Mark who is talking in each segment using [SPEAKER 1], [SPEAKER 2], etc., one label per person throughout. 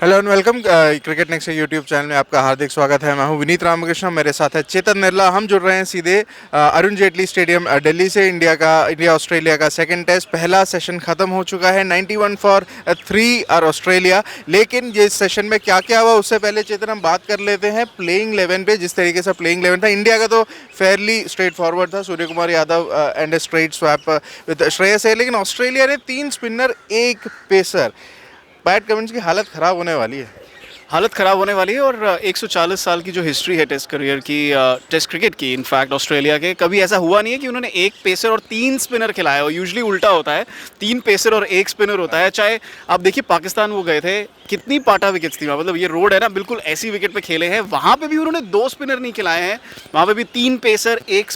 [SPEAKER 1] Hello and welcome cricket next YouTube channel में आपका हार्दिक स्वागत है। मैं हूं विनीत रामकृष्ण, मेरे साथ है चेतन निर्ला। हम जुड़ रहे हैं सीधे अरुण जेटली स्टेडियम दिल्ली से। इंडिया ऑस्ट्रेलिया का सेकंड टेस्ट, पहला सेशन खत्म हो चुका है। 91 फॉर 3 और ऑस्ट्रेलिया। लेकिन ये सेशन में क्या क्या हुआ उससे पहले चेतन हम बात कर लेते हैं प्लेइंग 11 पे। जिस तरीके से प्लेइंग 11 था इंडिया का तो फेयरली स्ट्रेट फॉरवर्ड था, Surya Kumar Yadav and straight swap with Shreyas Iyer. लेकिन ऑस्ट्रेलिया ने 3 स्पिनर, 1 पेसर। पैट कमिंस की हालत ख़राब होने वाली है।
[SPEAKER 2] हालत ख़राब होने वाली है। और 140 साल की जो हिस्ट्री है टेस्ट करियर की, टेस्ट क्रिकेट की, इनफैक्ट ऑस्ट्रेलिया के, कभी ऐसा हुआ नहीं है कि उन्होंने 1 पेसर और 3 स्पिनर खिलाया हो। यूजुअली उल्टा होता है, 3 पेसर और 1 स्पिनर होता है। चाहे आप देखिए पाकिस्तान वो गए थे, कितनी पाटा विकेट्स थी वहाँ, मतलब ये रोड है ना, बिल्कुल ऐसी विकेट पे खेले हैं। वहाँ पे भी उन्होंने 2 स्पिनर नहीं खिलाए हैं, वहाँ पे भी 3 पेसर, एक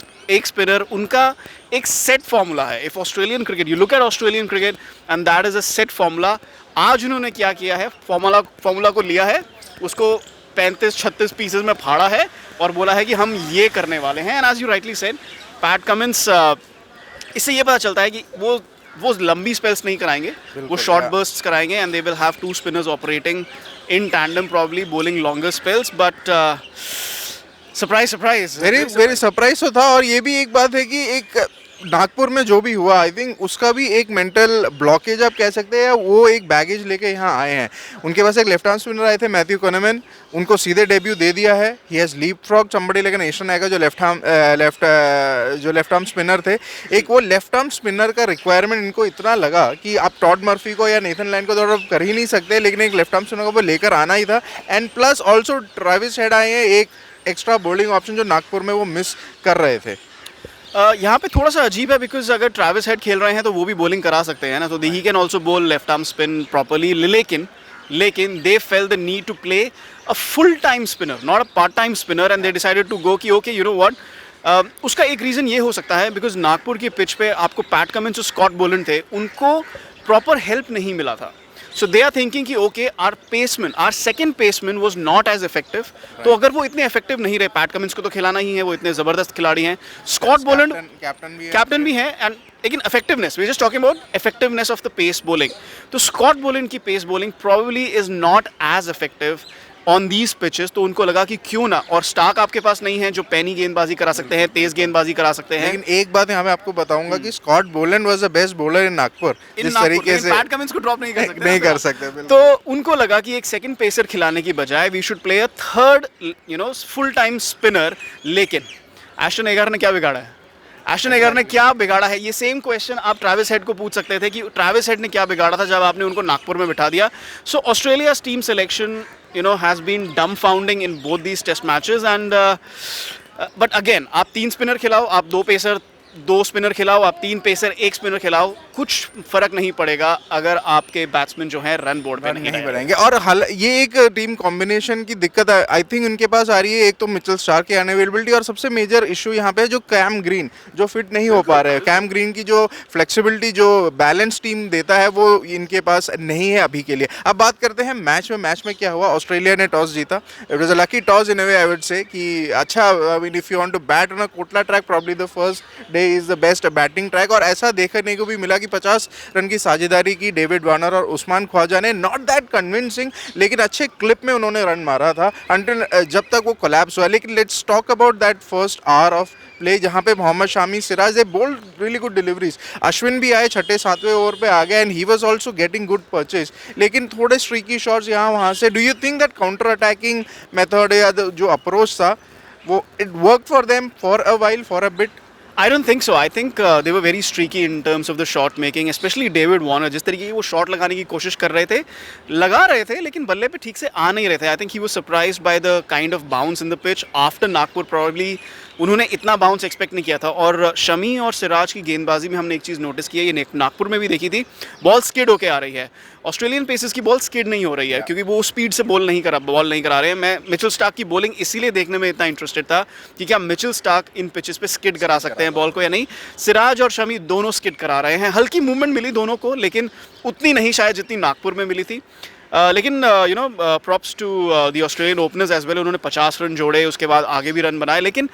[SPEAKER 2] स्पिनर। उनका एक सेट फॉर्मूला है। If Australian cricket, you look at Australian cricket and that is a set formula. आज उन्होंने क्या किया है, फॉर्मूला को लिया है, उसको 35-36 पीसेस में फाड़ा है और बोला है कि हम ये करने वाले हैं। And as you rightly said, Pat Cummins, इससे ये पता चलता है कि वो लंबी स्पेल्स नहीं कराएंगे, वो शॉर्ट बर्स्ट्स कराएंगे। And they will have 2 spinners operating in tandem, probably bowling longer spells. But surprise
[SPEAKER 1] very very surprise तो था। और ये भी एक बात है कि एक नागपुर में जो भी हुआ, आई थिंक उसका भी एक मेंटल ब्लॉकेज आप कह सकते हैं। वो एक बैगेज लेके यहाँ आए हैं। उनके पास एक लेफ्ट आर्म स्पिनर आए थे, मैथ्यू कॉनमैन, उनको सीधे डेब्यू दे दिया है। He has leapfrog somebody like एशन आएगा जो लेफ्ट आर्म स्पिनर थे। एक वो लेफ्ट आर्म स्पिनर का रिक्वायरमेंट इनको इतना लगा कि आप टॉड मर्फी को या नेथन लाइन को तो आप कर ही नहीं सकते, लेकिन एक लेफ्ट आर्म स्पिनर को वो लेकर आना ही था। And plus also Travis head आए हैं, एक एक्स्ट्रा बॉलिंग ऑप्शन जो नागपुर में वो मिस कर रहे थे।
[SPEAKER 2] यहाँ पे थोड़ा सा अजीब है, बिकॉज अगर ट्रैविस हेड खेल रहे हैं तो वो भी बॉलिंग करा सकते हैं ना, तो he can also bowl left arm spin properly. लेकिन they felt the need to play a full time spinner, not a part time spinner, and they decided to go कि ओके, यू नो व्हाट। उसका एक reason ये हो सकता है because Nagpur की pitch पे आपको पैट कमिंस और स्कॉट बोलन थे, उनको प्रॉपर हेल्प नहीं मिला था। So they are thinking कि okay, our second baseman was not as effective. तो अगर वो इतने effective नहीं रहे, पैट कमिंस को तो खिलाना ही है, वो इतने ज़बरदस्त खिलाड़ी हैं। स्कॉट बोलैंड कैप्टन भी है, एंड लेकिन effectiveness, we're just talking about effectiveness of the pace bowling. तो स्कॉट बोलैंड की pace bowling probably is not as effective on these pitches. तो उनको लगा कि क्यों ना, और स्टार्क आपके पास नहीं है जो पैनी गेंदबाजी करा सकते हैं, तेज गेंदबाजी करा सकते हैं।
[SPEAKER 1] लेकिन एक बात यहाँ पे आपको बताऊंगा कि Scott Boland was the best bowler in Nagpur. जिस तरीके से
[SPEAKER 2] पैट कमिंस को ड्रॉप नहीं कर सकते,
[SPEAKER 1] नहीं कर सकते।
[SPEAKER 2] तो उनको लगा कि एक सेकंड पेसर खिलाने की बजाय we should play a third, full time spinner. लेकिन एस्टन एगर ने क्या बिगाड़ा है? एस्टन एगर ने क्या बिगाड़ा है? ये सेम क्वेश्चन आप ट्रैविस हेड को पूछ सकते थे कि ट्रैविस हेड ने क्या बिगाड़ा था जब आपने उनको नागपुर में बिठा दिया। So Australia's team selection has been dumbfounding in both these test matches, and but again, आप 3 स्पिनर खिलाओ, आप 2 पेसर 2 स्पिनर खिलाओ, आप 3 पेसर 1 स्पिनर खिलाओ, कुछ फर्क नहीं पड़ेगा अगर आपके बैट्समैन जो हैं रन बोर्ड पे नहीं
[SPEAKER 1] बढ़ेंगे। और ये एक टीम कॉम्बिनेशन की दिक्कत आई थिंक उनके पास आ रही है। एक तो मिचेल स्टार्क की अनअवेलेबिलिटी, और सबसे मेजर इशू यहाँ पे जो कैम ग्रीन जो फिट नहीं हो पा रहे हैं। कैम ग्रीन की जो फ्लेक्सिबिलिटी, जो बैलेंस टीम देता है, वो इनके पास नहीं है अभी के लिए। अब बात करते हैं मैच में क्या हुआ। ऑस्ट्रेलिया ने टॉस जीता। It was a lucky toss in a way, I would say कि अच्छा, I mean if you want to bat on a Kotla track, probably the first day is the best batting track. और ऐसा देखने को भी मिला कि 50 रन की साझेदारी की डेविड वार्नर और उस्मान ख्वाजा ने। नॉट दैट कन्विंसिंग, लेकिन अच्छे क्लिप में उन्होंने रन मारा था अंटिल जब तक वो कोलैप्स हुआ। लेकिन let's talk about that first hour of play, जहाँ पे Mohammed Shami, Siraj, they bowled really good deliveries. Ashwin भी आए, 6-7वें ओवर पे आ गए, and he was also getting good purchase. लेकिन थोड़े स्ट्रीकी शॉट्स यहाँ वहाँ से। Do you think that counter attacking method या जो अप्रोच था वो it work for them for a while, for a bit?
[SPEAKER 2] I don't think so. I think they were very streaky in terms of the shot making, especially David Warner. जिस तरीके की वो shot लगाने की कोशिश कर रहे थे, लगा रहे थे, लेकिन बल्ले पे ठीक से आ नहीं रहे थे. I think he was surprised by the kind of bounce in the pitch after Nagpur. Probably उन्होंने इतना बाउंस एक्सपेक्ट नहीं किया था. और शमी और सिराज की गेंदबाजी में हमने एक चीज़ नोटिस की है, ये नागपुर में भी देखी थी, बॉल स्किड होके आ रही है. ऑस्ट्रेलियन पेसर्स की बॉल स्किड नहीं हो रही है क्योंकि वो स्पीड से बॉल नहीं करा रहे हैं. मैं मिचेल स्टार्क की बॉलिंग इसीलिए देखने में इतना इंटरेस्टेड था कि क्या मिचेल स्टार्क इन पिचेस पे स्किड करा सकते हैं बॉल को या नहीं. सिराज और शमी दोनों स्किड करा रहे हैं. हल्की मूवमेंट मिली दोनों को, लेकिन उतनी नहीं शायद जितनी नागपुर में मिली थी. लेकिन props to the Australian openers as well. उन्होंने 50 रन जोड़े, उसके बाद आगे भी रन बनाए. लेकिन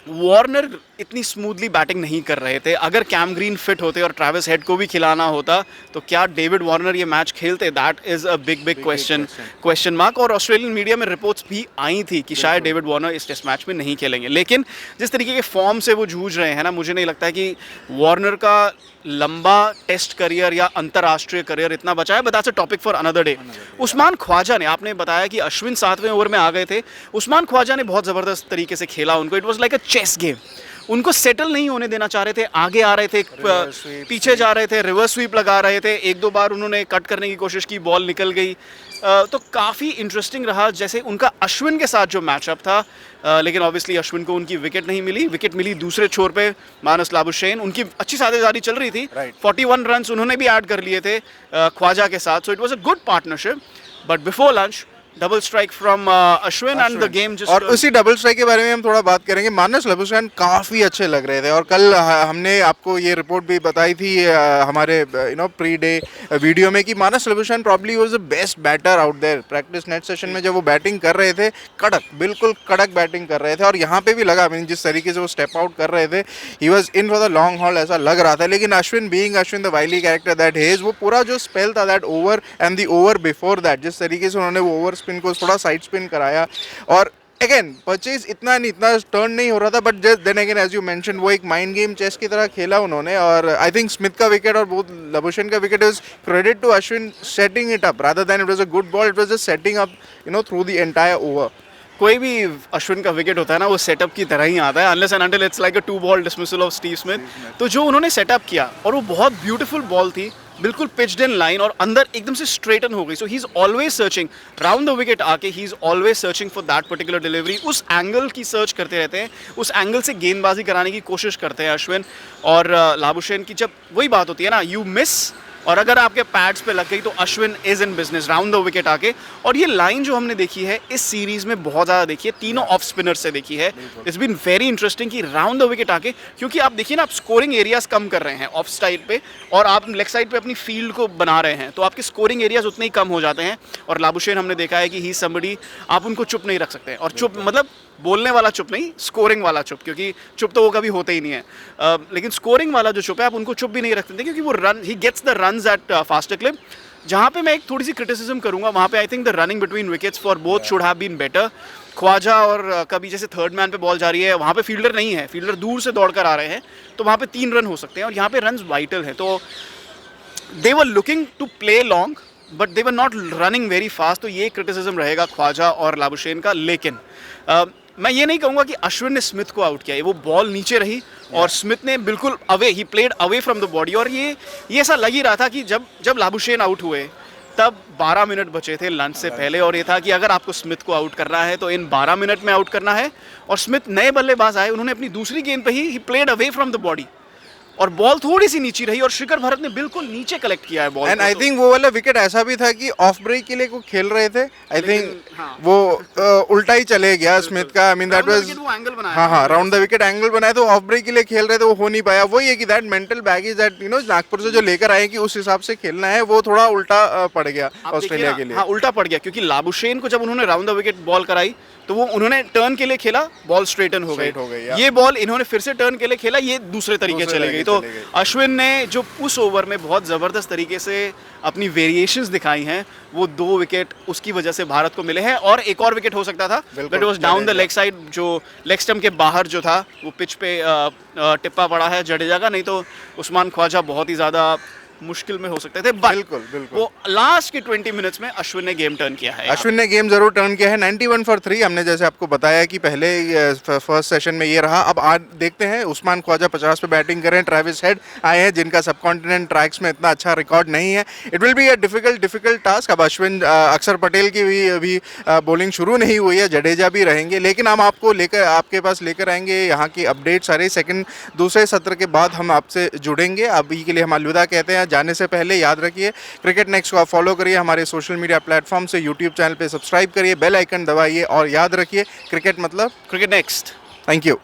[SPEAKER 2] वार्नर इतनी स्मूथली बैटिंग नहीं कर रहे थे। अगर कैम ग्रीन फिट होते और ट्रैविस हेड को भी खिलाना होता तो क्या डेविड वार्नर ये मैच खेलते? That is a big question mark. और ऑस्ट्रेलियन मीडिया में रिपोर्ट्स भी आई थी कि शायद डेविड वार्नर इस टेस्ट मैच में नहीं खेलेंगे, लेकिन जिस तरीके के फॉर्म से वो जूझ रहे हैं ना, मुझे नहीं लगता है कि वार्नर का लंबा टेस्ट करियर या अंतर्राष्ट्रीय करियर इतना बचा है। But that's a topic for another day. Usman Khawaja ने, आपने बताया कि अश्विन 7वें ओवर में आ गए थे, उस्मान ख्वाजा ने बहुत ज़बरदस्त तरीके से खेला उनको। It was like a chess game. उनको सेटल नहीं होने देना चाह रहे थे, आगे आ रहे थे, पीछे जा रहे थे, रिवर्स स्वीप लगा रहे थे, एक दो बार उन्होंने कट करने की कोशिश की, बॉल निकल गई। तो काफ़ी इंटरेस्टिंग रहा जैसे उनका अश्विन के साथ जो मैचअप था। लेकिन ऑब्वियसली अश्विन को उनकी विकेट नहीं मिली। विकेट मिली दूसरे छोर पे मानस लाबुशेन। उनकी अच्छी साझेदारी चल रही थी, 41 रन उन्होंने भी ऐड कर लिए थे ख्वाजा के साथ। So it was a good partnership. But before lunch double strike from Ashwin and the game just.
[SPEAKER 1] और उसी डबल स्ट्राइक के बारे में हम थोड़ा बात करेंगे। मानस लाबुशेन काफ़ी अच्छे लग रहे थे और कल हमने आपको ये रिपोर्ट भी बताई थी हमारे प्री डे वीडियो में कि Marnus Labuschagne probably was the best batter out there. Practice net session में जब वो बैटिंग कर रहे थे, बिल्कुल कड़क बैटिंग कर रहे थे और यहाँ पे भी लगा, जिस तरीके से वो स्टेप आउट कर रहे थे, he was in for the long haul ऐसा लग रहा था। लेकिन Ashwin being Ashwin the wily character that he is, वो पूरा जो स्पेल था that over and the over before that, जिस तरीके से उन्होंने वो ओवर स्पिन को थोड़ा साइड स्पिन कराया और अगेन परचेज इतना टर्न नहीं हो रहा था। But then again as you mention, वो एक माइंड गेम चेस की तरह खेला उन्होंने। और आई थिंक स्मिथ का विकेट और बोथ लाबुशेन का wicket is credit to Ashwin setting it up rather than it was a good ball, it was just setting up through the entire over.
[SPEAKER 2] कोई भी अश्विन का विकेट होता है ना, वो सेटअप की तरह ही आता है, unless and until it's like a 2 ball dismissal of Steve Smith. तो जो उन्होंने सेटअप किया, और वो बहुत ब्यूटीफुल बॉल थी, बिल्कुल पिच्ड इन लाइन और अंदर एकदम से स्ट्रेटन हो गई। So he is always searching round the wicket आके, he is always searching for that particular delivery. उस एंगल की सर्च करते रहते हैं, उस एंगल से गेंदबाजी कराने की कोशिश करते हैं अश्विन। और लाबुशेन की जब वही बात होती है ना, यू मिस और अगर आपके पैड्स पे लग गई तो Ashwin is in business round the wicket आके। और ये लाइन जो हमने देखी है इस सीरीज में बहुत ज़्यादा देखी है, तीनों ऑफ स्पिनर से देखी है। इट्स बीन वेरी इंटरेस्टिंग कि राउंड द विकेट आके, क्योंकि आप देखिए ना, आप स्कोरिंग एरियाज कम कर रहे हैं ऑफ साइड पे और आप लेग साइड पे अपनी फील्ड को बना रहे हैं, तो आपके स्कोरिंग एरियाज उतने ही कम हो जाते हैं। और लाबुशेन हमने देखा है कि ही समबडी, आप उनको चुप नहीं रख सकते। और चुप मतलब बोलने वाला चुप नहीं, स्कोरिंग वाला चुप, क्योंकि चुप तो वो कभी होते ही नहीं है। लेकिन स्कोरिंग वाला जो चुप है, आप उनको चुप भी नहीं रख सकते, क्योंकि वो run, he gets the runs at faster clip. जहाँ पे मैं एक थोड़ी सी क्रिटिसिज्म करूंगा, वहाँ पे I think the running between wickets for both should have been better. Khawaja और कभी जैसे थर्ड मैन पे बॉल जा रही है, वहाँ पे फील्डर नहीं है, फील्डर दूर से दौड़ कर आ रहे हैं, तो वहाँ पे 3 रन हो सकते हैं और यहाँ पे रन वाइटल है। तो they were looking to play long but they were not running very fast. तो ये क्रिटिसिज्म रहेगा ख्वाजा और लाबुशेन का। लेकिन मैं ये नहीं कहूँगा कि अश्विन ने स्मिथ को आउट किया, वो बॉल नीचे रही और स्मिथ ने बिल्कुल away, he played away from the body. और ये ऐसा लग ही रहा था कि जब लाबुशेन आउट हुए तब 12 मिनट बचे थे लंच से पहले, और ये था कि अगर आपको स्मिथ को आउट करना है तो इन 12 मिनट में आउट करना है। और स्मिथ नए बल्लेबाज आए, उन्होंने अपनी दूसरी गेंद पे he played away from the body और बॉल थोड़ी सी नीचे रही और शिखर भरत ने बिल्कुल नीचे कलेक्ट किया है बॉल।
[SPEAKER 1] एंड आई थिंक वो वाला विकेट ऐसा भी था कि ऑफ ब्रेक के लिए को खेल रहे थे, आई थिंक वो उल्टा ही चले गया स्मिथ का। आई मीन दैट वाज, हाँ राउंड द विकेट एंगल बनाया, तो ऑफ ब्रेक के लिए खेल रहे थे, वो हो नहीं पाया। वही है कि that mental baggage that Nagpur से जो लेकर आए कि उस हिसाब से खेलना है, वो थोड़ा उल्टा पड़ गया ऑस्ट्रेलिया के लिए।
[SPEAKER 2] हाँ, उल्टा पड़ गया, क्योंकि लाबुशेन को जब उन्होंने राउंड द विकेट बॉल कराई तो वो उन्होंने टर्न के लिए खेला, बॉल स्ट्रेटन हो गई। ये बॉल इन्होंने फिर से टर्न के लिए खेला, ये दूसरे तरीके चले गई। तो अश्विन ने जो उस ओवर में बहुत ज़बरदस्त तरीके से अपनी वेरिएशंस दिखाई हैं, वो 2 विकेट उसकी वजह से भारत को मिले हैं। और एक और विकेट हो सकता था, but it was down the leg side, जो लेग स्टंप के बाहर जो था वो पिच पे टिप्पा पड़ा है जडेजा का, नहीं तो उस्मान ख्वाजा बहुत ही ज़्यादा मुश्किल में हो सकते थे।
[SPEAKER 1] बिल्कुल
[SPEAKER 2] वो लास्ट के 20 मिनट्स में अश्विन ने गेम टर्न किया है।
[SPEAKER 1] अश्विन ने गेम जरूर टर्न किया है। 91 फॉर 3 हमने जैसे आपको बताया कि पहले फर्स्ट सेशन में ये रहा। अब आज देखते हैं, उस्मान ख्वाजा 50 पे बैटिंग करें, ट्रैविस हेड आए हैं जिनका सबकॉन्टिनेंट ट्रैक्स में इतना अच्छा रिकॉर्ड नहीं है। It will be a difficult task. अब अश्विन, अक्षर पटेल की भी अभी बॉलिंग शुरू नहीं हुई है, जडेजा भी रहेंगे, लेकिन हम आपके पास लेकर आएंगे यहाँ की अपडेट सारे। दूसरे सत्र के बाद हम आपसे जुड़ेंगे। अभी के लिए हम अलविदा कहते हैं। जाने से पहले याद रखिए, क्रिकेट नेक्स्ट को आप फॉलो करिए हमारे सोशल मीडिया प्लेटफॉर्म से, यूट्यूब चैनल पे सब्सक्राइब करिए, बेल आइकन दबाइए और याद रखिए, क्रिकेट मतलब
[SPEAKER 2] क्रिकेट नेक्स्ट।
[SPEAKER 1] Thank you.